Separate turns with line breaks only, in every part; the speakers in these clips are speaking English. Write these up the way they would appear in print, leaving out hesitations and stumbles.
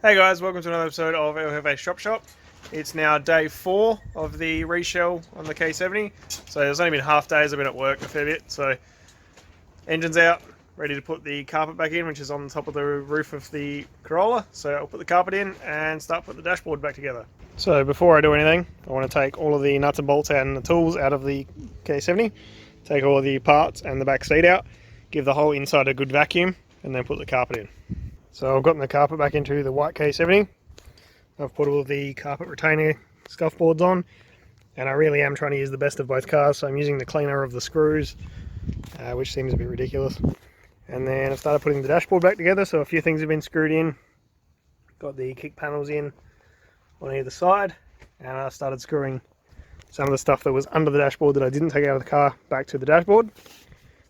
Hey guys, welcome to another episode of LFA Shop. It's now day 4 of the reshell on the K70. So there's only been half days, I've been at work a fair bit. So engine's out, ready to put the carpet back in, which is on the top of the roof of the Corolla. So I'll put the carpet in and start putting the dashboard back together. So before I do anything, I want to take all of the nuts and bolts and the tools out of the K70, take all of the parts and the back seat out, give the whole inside a good vacuum, and then put the carpet in. So I've gotten the carpet back into the white K70. I've put all of the carpet retainer scuff boards on, and I really am trying to use the best of both cars. So I'm using the cleaner of the screws, which seems a bit ridiculous. And then I've started putting the dashboard back together. So a few things have been screwed in. Got the kick panels in on either side, and I started screwing some of the stuff that was under the dashboard that I didn't take out of the car back to the dashboard.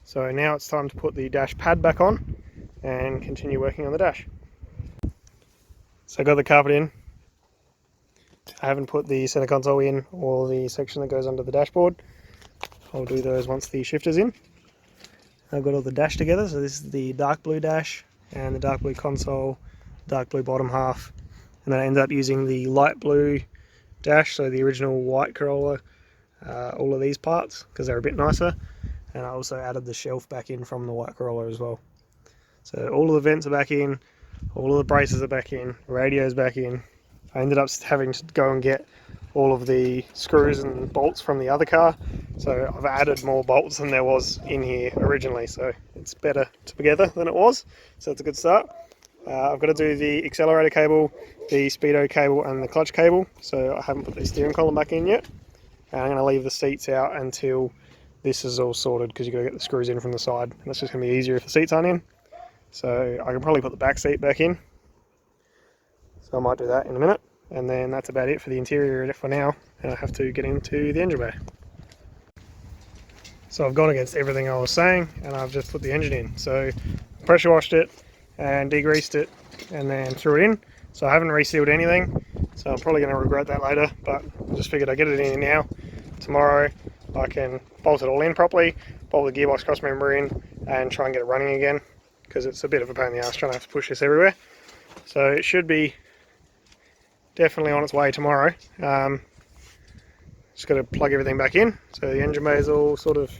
So now it's time to put the dash pad back on and continue working on the dash. So I got the carpet in. I haven't put the center console in or the section that goes under the dashboard. I'll do those once the shifter's in. I've got all the dash together, so this is the dark blue dash and the dark blue console, dark blue bottom half, and then I ended up using the light blue dash, so the original white Corolla, all of these parts because they're a bit nicer, and I also added the shelf back in from the white Corolla as well. So all of the vents are back in, all of the braces are back in, radio's back in. I ended up having to go and get all of the screws and bolts from the other car, so I've added more bolts than there was in here originally, so it's better together than it was, so it's a good start. I've got to do the accelerator cable, the speedo cable and the clutch cable, so I haven't put the steering column back in yet, and I'm going to leave the seats out until this is all sorted, because you've got to get the screws in from the side, and it's just going to be easier if the seats aren't in. So I can probably put the back seat back in, so I might do that in a minute, and then that's about it for the interior for now, and I have to get into the engine bay. So I've gone against everything I was saying, and I've just put the engine in. So pressure washed it and degreased it and then threw it in. So I haven't resealed anything, so I'm probably going to regret that later, but I just figured I'd get it in now. Tomorrow I can bolt it all in properly, bolt the gearbox cross member in, and try and get it running again, because it's a bit of a pain in the ass trying to have to push this everywhere. So it should be definitely on its way tomorrow. Just got to plug everything back in. So the engine bay is all sort of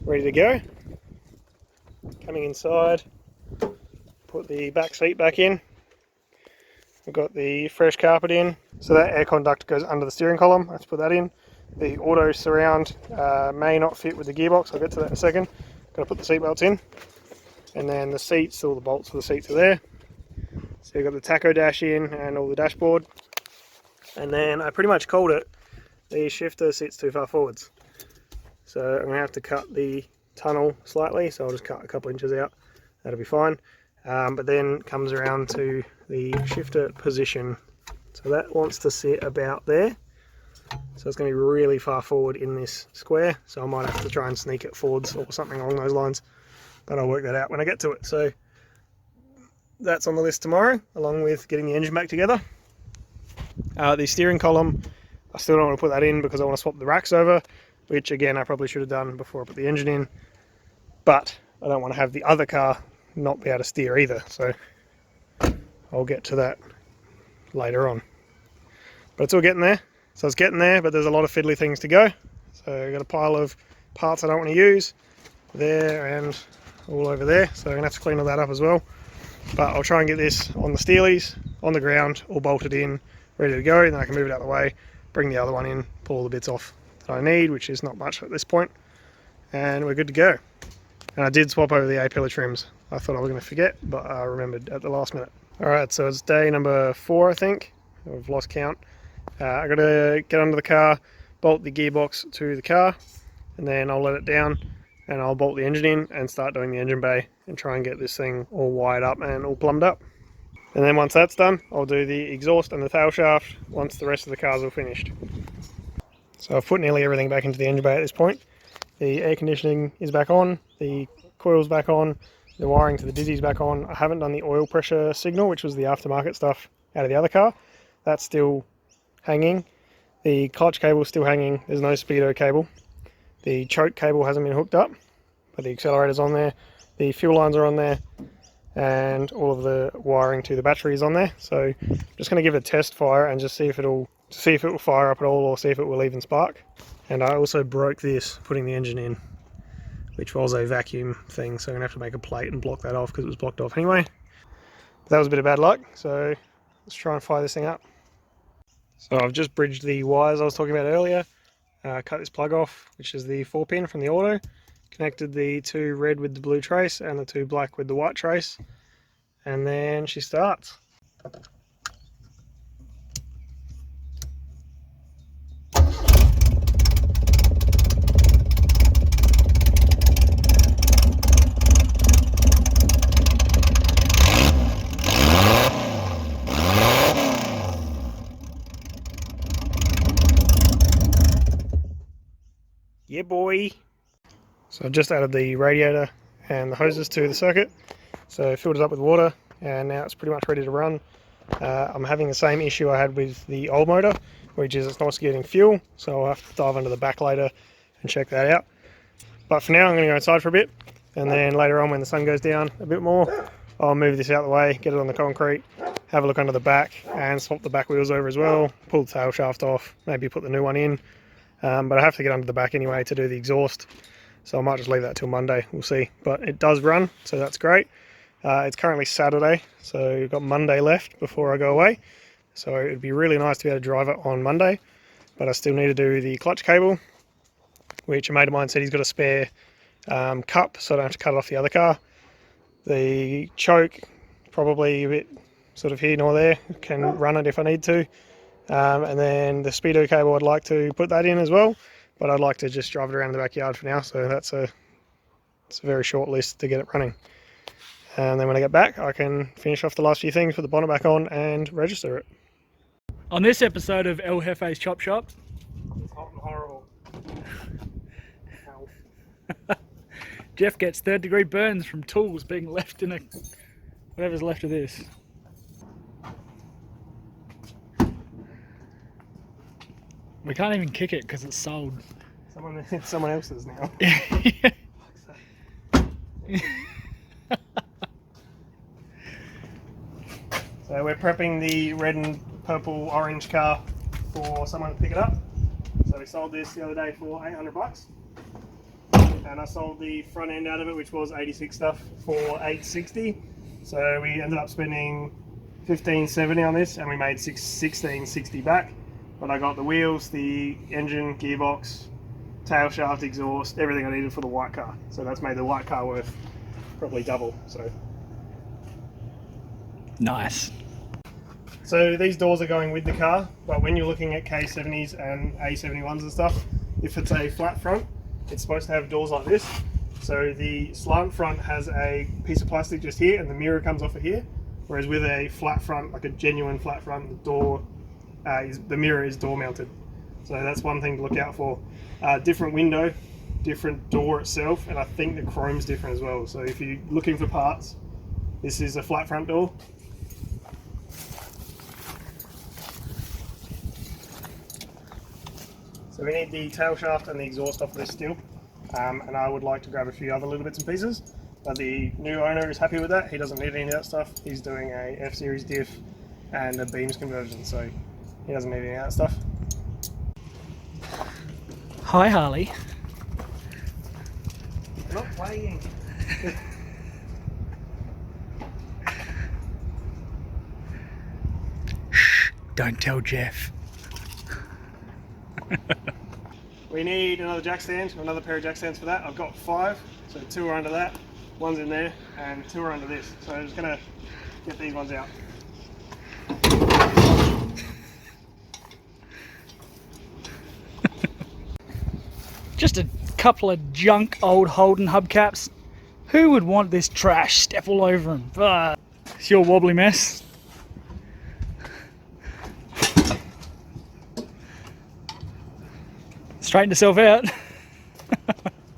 ready to go. Coming inside, put the back seat back in. We've got the fresh carpet in. So that air conduct goes under the steering column. I have to put that in. The auto surround may not fit with the gearbox. I'll get to that in a second. Got to put the seat belts in. And then the seats, all the bolts for the seats are there. So you've got the tacho dash in and all the dashboard. And then I pretty much called it. The shifter sits too far forwards. So I'm going to have to cut the tunnel slightly. So I'll just cut a couple inches out. That'll be fine. But then comes around to the shifter position. So that wants to sit about there. So it's going to be really far forward in this square. So I might have to try and sneak it forwards or something along those lines. But I'll work that out when I get to it. So that's on the list tomorrow, along with getting the engine back together. The steering column, I still don't want to put that in because I want to swap the racks over, which again I probably should have done before I put the engine in. But I don't want to have the other car not be able to steer either. So I'll get to that later on. But it's all getting there. So it's getting there, but there's a lot of fiddly things to go. So I've got a pile of parts I don't want to use there and all over there, so I'm going to have to clean all that up as well. But I'll try and get this on the steelies, on the ground, all bolted in, ready to go, and then I can move it out of the way, bring the other one in, pull all the bits off that I need, which is not much at this point, and we're good to go. And I did swap over the A-pillar trims. I thought I was going to forget, but I remembered at the last minute. Alright, so it's day number 4, I think. I've lost count. I got to get under the car, bolt the gearbox to the car, and then I'll let it down, and I'll bolt the engine in and start doing the engine bay and try and get this thing all wired up and all plumbed up. And then once that's done, I'll do the exhaust and the tail shaft once the rest of the car's all finished. So I've put nearly everything back into the engine bay at this point. The air conditioning is back on, the coil's back on, the wiring to the dizzy's back on. I haven't done the oil pressure signal, which was the aftermarket stuff out of the other car. That's still hanging. The clutch cable's still hanging. There's no speedo cable. The choke cable hasn't been hooked up, but the accelerator's on there. The fuel lines are on there. and all of the wiring to the battery is on there. So I'm just going to give it a test fire and just see if it will fire up at all, or see if it will even spark. And I also broke this putting the engine in, which was a vacuum thing, so I'm going to have to make a plate and block that off because it was blocked off anyway. But that was a bit of bad luck, so let's try and fire this thing up. So I've just bridged the wires I was talking about earlier, cut this plug off, which is the 4-pin from the auto, connected the 2 red with the blue trace and the 2 black with the white trace, and then she starts. Yeah, boy. So I've just added the radiator and the hoses to the circuit. So filled it up with water, and now it's pretty much ready to run. I'm having the same issue I had with the old motor, which is it's not getting fuel. So I'll have to dive under the back later and check that out. But for now, I'm going to go inside for a bit, and then later on when the sun goes down a bit more, I'll move this out of the way, get it on the concrete, have a look under the back, and swap the back wheels over as well, pull the tail shaft off, maybe put the new one in. But I have to get under the back anyway to do the exhaust, so I might just leave that till Monday, we'll see. But it does run, so that's great. It's currently Saturday, so we've got Monday left before I go away. So it'd be really nice to be able to drive it on Monday, but I still need to do the clutch cable, which a mate of mine said he's got a spare cup, so I don't have to cut it off the other car. The choke, probably a bit sort of here nor there, can run it if I need to. And then the speedo cable, I'd like to put that in as well, but I'd like to just drive it around the backyard for now, so it's a very short list to get it running. And then when I get back, I can finish off the last few things, put the bonnet back on and register it.
On this episode of El Jefe's Chop Shop,
It's hot and horrible.
Jeff gets 3rd-degree burns from tools being left in whatever's left of this. We can't even kick it because it's sold.
It's someone else's now. So we're prepping the red and purple orange car for someone to pick it up. So we sold this the other day for $800, and I sold the front end out of it, which was 86 stuff, for $860. So we ended up spending $1570 on this, and we made $1660 back. But I got the wheels, the engine, gearbox, tail shaft, exhaust, everything I needed for the white car. So that's made the white car worth probably double.
Nice.
So these doors are going with the car, but when you're looking at Ke70s and A71s and stuff, if it's a flat front, it's supposed to have doors like this. So the slant front has a piece of plastic just here, and the mirror comes off of here. Whereas with a flat front, like a genuine flat front, the mirror is door mounted. So that's one thing to look out for. Different window, different door itself, and I think the chrome's different as well. So if you're looking for parts, this is a flat front door. So we need the tail shaft and the exhaust off of this still, and I would like to grab a few other little bits and pieces, but the new owner is happy with that. He doesn't need any of that stuff. He's doing a F-Series diff and a beams conversion, so he doesn't need any of that stuff.
Hi, Harley.
We're not playing.
Shh, don't tell Jeff.
We need another jack stand, another pair of jack stands for that. I've got 5, so 2 are under that, 1's in there, and 2 are under this. So I'm just going to get these ones out.
Just a couple of junk old Holden hubcaps. Who would want this trash? Step all over them. It's your wobbly mess. Straighten yourself out.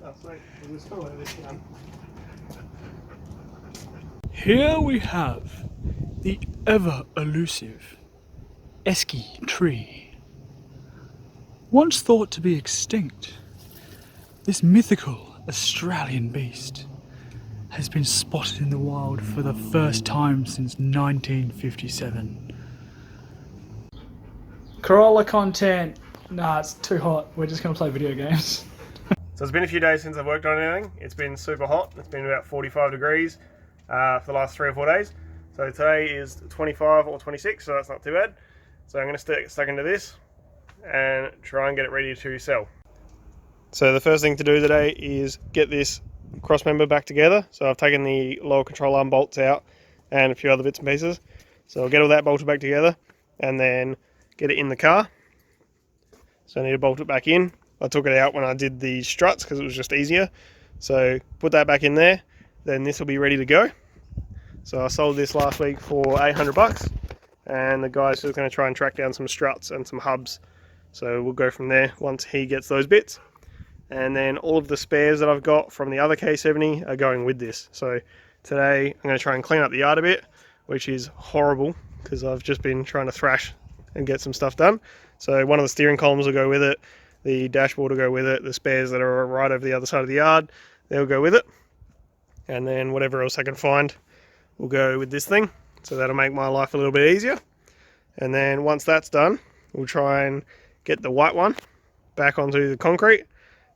Oh, sweet. We'll just follow this down.
Here we have the ever elusive Esky tree. Once thought to be extinct, this mythical Australian beast has been spotted in the wild for the first time since 1957. Corolla content. Nah, it's too hot. We're just going to play video games.
So it's been a few days since I've worked on anything. It's been super hot. It's been about 45 degrees for the last 3 or 4 days. So today is 25 or 26, so that's not too bad. So I'm going to get stuck into this and try and get it ready to sell. So the first thing to do today is get this cross member back together. So I've taken the lower control arm bolts out and a few other bits and pieces. So I'll get all that bolted back together and then get it in the car. So I need to bolt it back in. I took it out when I did the struts because it was just easier. So put that back in there, then this will be ready to go. So I sold this last week for 800 bucks and the guy's just going to try and track down some struts and some hubs. So we'll go from there once he gets those bits. And then all of the spares that I've got from the other Ke70 are going with this. So today I'm going to try and clean up the yard a bit, which is horrible because I've just been trying to thrash and get some stuff done. So one of the steering columns will go with it, the dashboard will go with it, the spares that are right over the other side of the yard, they'll go with it. And then whatever else I can find will go with this thing. So that'll make my life a little bit easier. And then once that's done, we'll try and get the white one back onto the concrete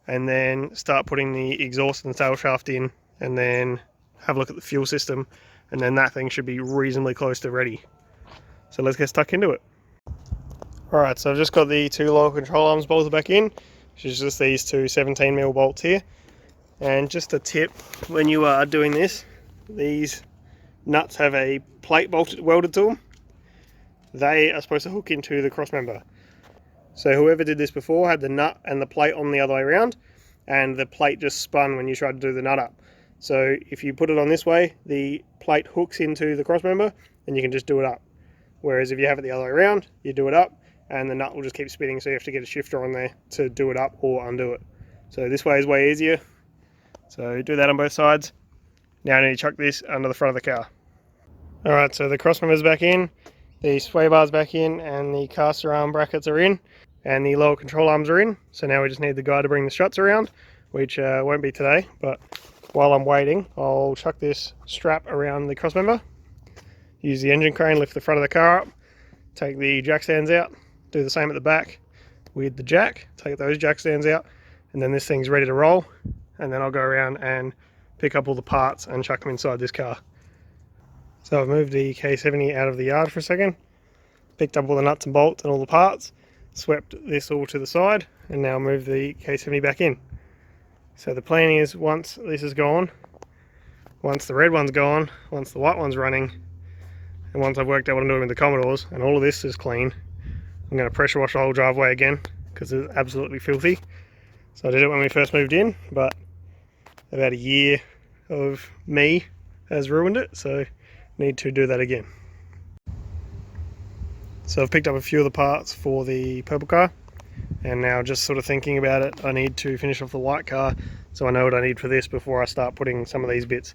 and then start putting the exhaust and the tail shaft in and then have a look at the fuel system, and then that thing should be reasonably close to ready. So let's get stuck into it. Alright, so I've just got the 2 lower control arms bolted back in, which is just these 2 17mm bolts here. And just a tip, when you are doing this, these nuts have a plate welded to them. They are supposed to hook into the cross member. So whoever did this before had the nut and the plate on the other way around, and the plate just spun when you tried to do the nut up. So if you put it on this way, the plate hooks into the cross member and you can just do it up. Whereas if you have it the other way around, you do it up and the nut will just keep spinning, so you have to get a shifter on there to do it up or undo it. So this way is way easier. So do that on both sides. Now I need to chuck this under the front of the car. Alright, so the cross member's back in, the sway bar's back in, and the caster arm brackets are in, and the lower control arms are in. So now we just need the guy to bring the struts around, which won't be today, but while I'm waiting, I'll chuck this strap around the cross member, use the engine crane, lift the front of the car up, take the jack stands out, do the same at the back with the jack, take those jack stands out, and then this thing's ready to roll, and then I'll go around and pick up all the parts and chuck them inside this car. So I've moved the Ke70 out of the yard for a second, picked up all the nuts and bolts and all the parts, swept this all to the side, and now move the Ke70 back in. So the plan is, once this is gone, once the red one's gone, once the white one's running, and once I've worked out what I'm doing with the Commodores and all of this is clean, I'm going to pressure wash the whole driveway again because it's absolutely filthy. So I did it when we first moved in, but about a year of me has ruined it, so need to do that again. So I've picked up a few of the parts for the purple car, and now just sort of thinking about it, I need to finish off the white car so I know what I need for this before I start putting some of these bits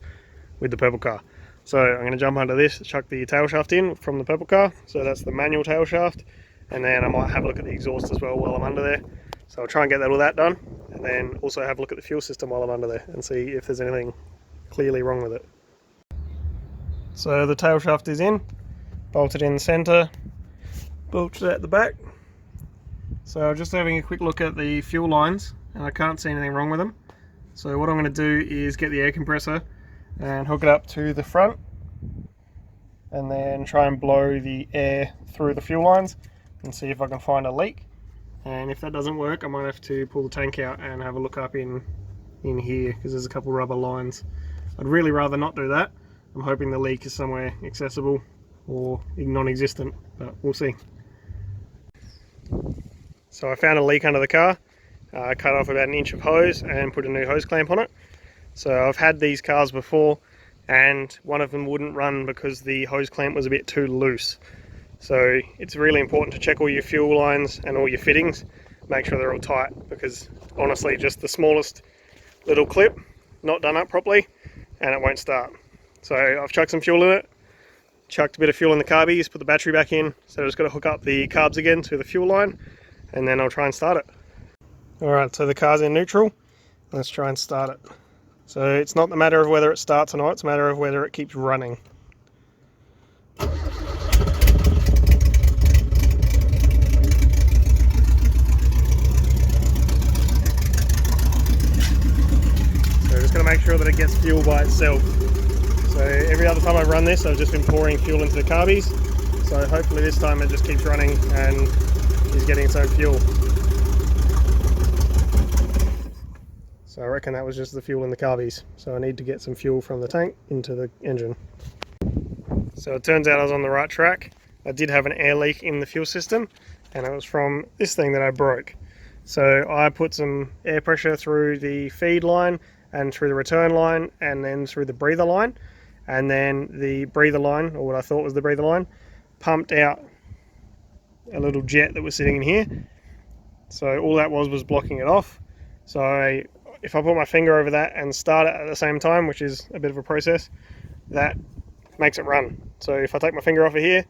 with the purple car. So I'm going to jump under this, chuck the tail shaft in from the purple car, so that's the manual tail shaft, and then I might have a look at the exhaust as well while I'm under there. So I'll try and get all that done, and then also have a look at the fuel system while I'm under there and see if there's anything clearly wrong with it. So the tail shaft is in, bolted in the centre, bolted at the back. So I'm just having a quick look at the fuel lines and I can't see anything wrong with them. So what I'm going to do is get the air compressor and hook it up to the front and then try and blow the air through the fuel lines and see if I can find a leak. And if that doesn't work, I might have to pull the tank out and have a look up in here because there's a couple rubber lines. I'd really rather not do that. I'm hoping the leak is somewhere accessible or non-existent, but we'll see. So I found a leak under the car, cut off about 1 inch of hose and put a new hose clamp on it. So I've had these cars before and one of them wouldn't run because the hose clamp was a bit too loose. So it's really important to check all your fuel lines and all your fittings, make sure they're all tight, because honestly just the smallest little clip not done up properly and it won't start. So I've chucked some fuel in it, chucked a bit of fuel in the carbies, put the battery back in, so I've just got to hook up the carbs again to the fuel line and then I'll try and start it. Alright, so the car's in neutral, let's try and start it. So it's not the matter of whether it starts or not, it's a matter of whether it keeps running. So just going to make sure that it gets fuel by itself. So every other time I've run this, I've just been pouring fuel into the carbies. So hopefully this time it just keeps running and is getting its own fuel. So I reckon that was just the fuel in the carbies. So I need to get some fuel from the tank into the engine. So it turns out I was on the right track. I did have an air leak in the fuel system, and it was from this thing that I broke. So I put some air pressure through the feed line and through the return line and then through the breather line. And then the breather line, or what I thought was the breather line, pumped out a little jet that was sitting in here. So all that was blocking it off. So if I put my finger over that and start it at the same time, which is a bit of a process, that makes it run. So if I take my finger off of here,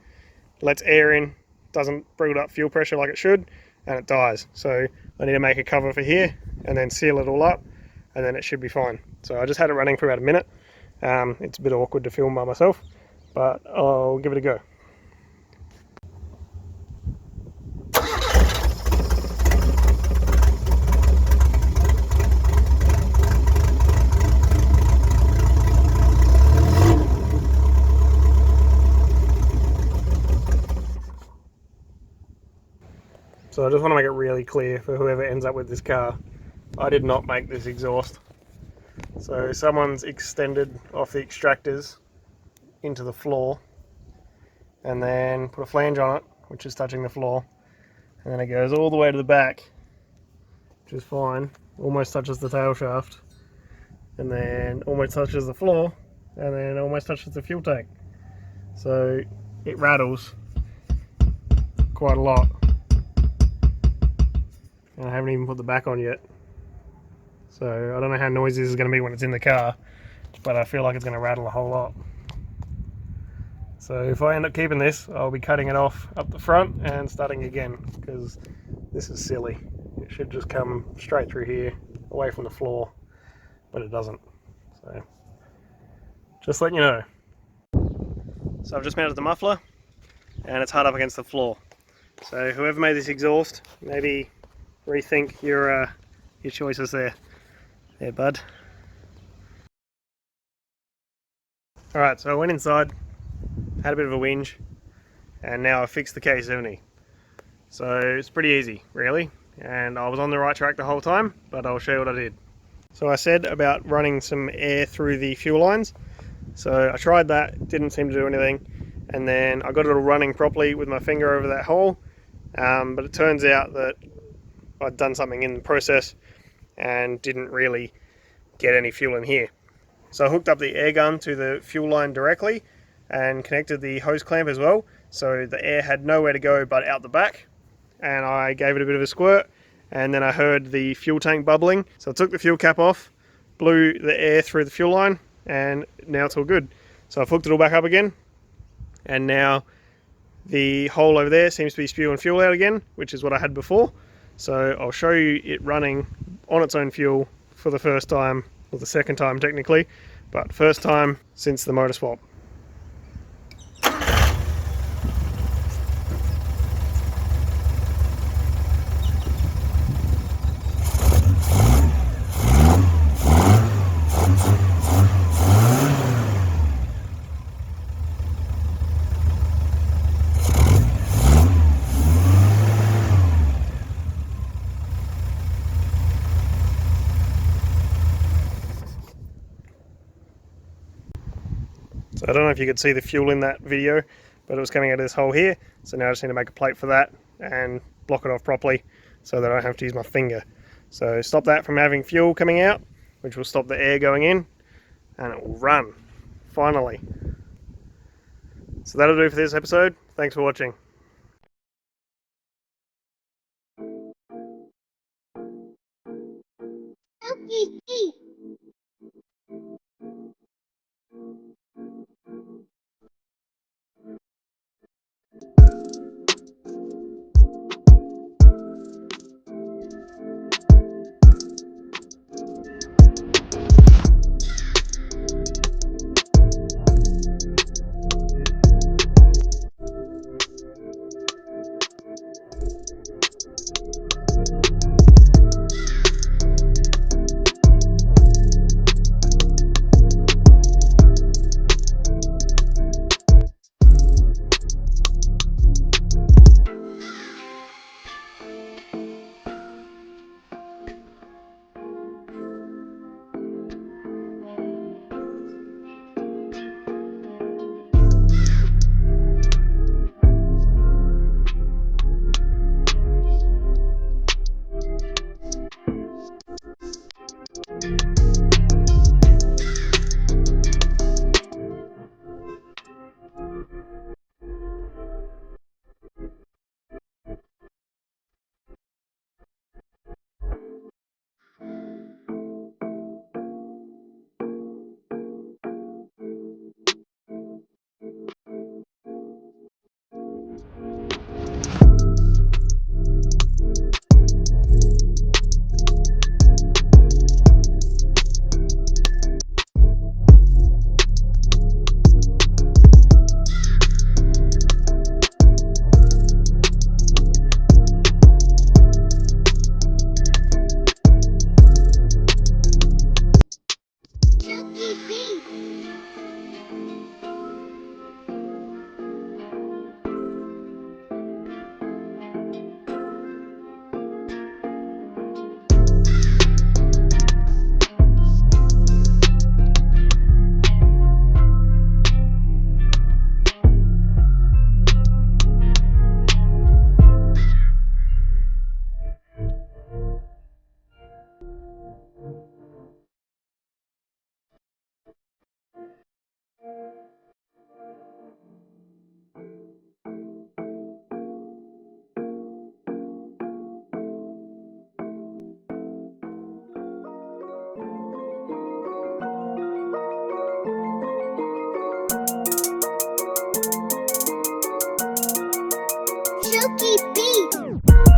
lets air in, doesn't build up fuel pressure like it should, and it dies. So I need to make a cover for here and then seal it all up, and then it should be fine. So I just had it running for about a minute. It's a bit awkward to film by myself, but I'll give it a go. So I just want to make it really clear for whoever ends up with this car, I did not make this exhaust. So someone's extended off the extractors into the floor and then put a flange on it, which is touching the floor, and then it goes all the way to the back, which is fine, almost touches the tail shaft, and then almost touches the floor, and then almost touches the fuel tank. So it rattles quite a lot. And I haven't even put the back on yet. So I don't know how noisy this is going to be when it's in the car, but I feel like it's going to rattle a whole lot. So if I end up keeping this, I'll be cutting it off up the front and starting again, because this is silly. It should just come straight through here, away from the floor, but it doesn't. So just letting you know. So I've just mounted the muffler and it's hard up against the floor. So whoever made this exhaust, maybe rethink your choices there, bud. Alright, so I went inside, had a bit of a whinge, and now I fixed the Ke70. So it's pretty easy, really, and I was on the right track the whole time, but I'll show you what I did. So I said about running some air through the fuel lines, so I tried that, didn't seem to do anything, and then I got it all running properly with my finger over that hole, but it turns out that I'd done something in the process and didn't really get any fuel in here. So I hooked up the air gun to the fuel line directly and connected the hose clamp as well, so the air had nowhere to go but out the back, and I gave it a bit of a squirt, and then I heard the fuel tank bubbling, so I took the fuel cap off, blew the air through the fuel line, and now it's all good. So I've hooked it all back up again, and now the hole over there seems to be spewing fuel out again, which is what I had before. So I'll show you it running on its own fuel for the first time, or the second time technically, but first time since the motor swap. So I don't know if you could see the fuel in that video, but it was coming out of this hole here. So now I just need to make a plate for that and block it off properly so that I don't have to use my finger. So stop that from having fuel coming out, which will stop the air going in, and it will run, finally. So that'll do for this episode. Thanks for watching.
Silky beat.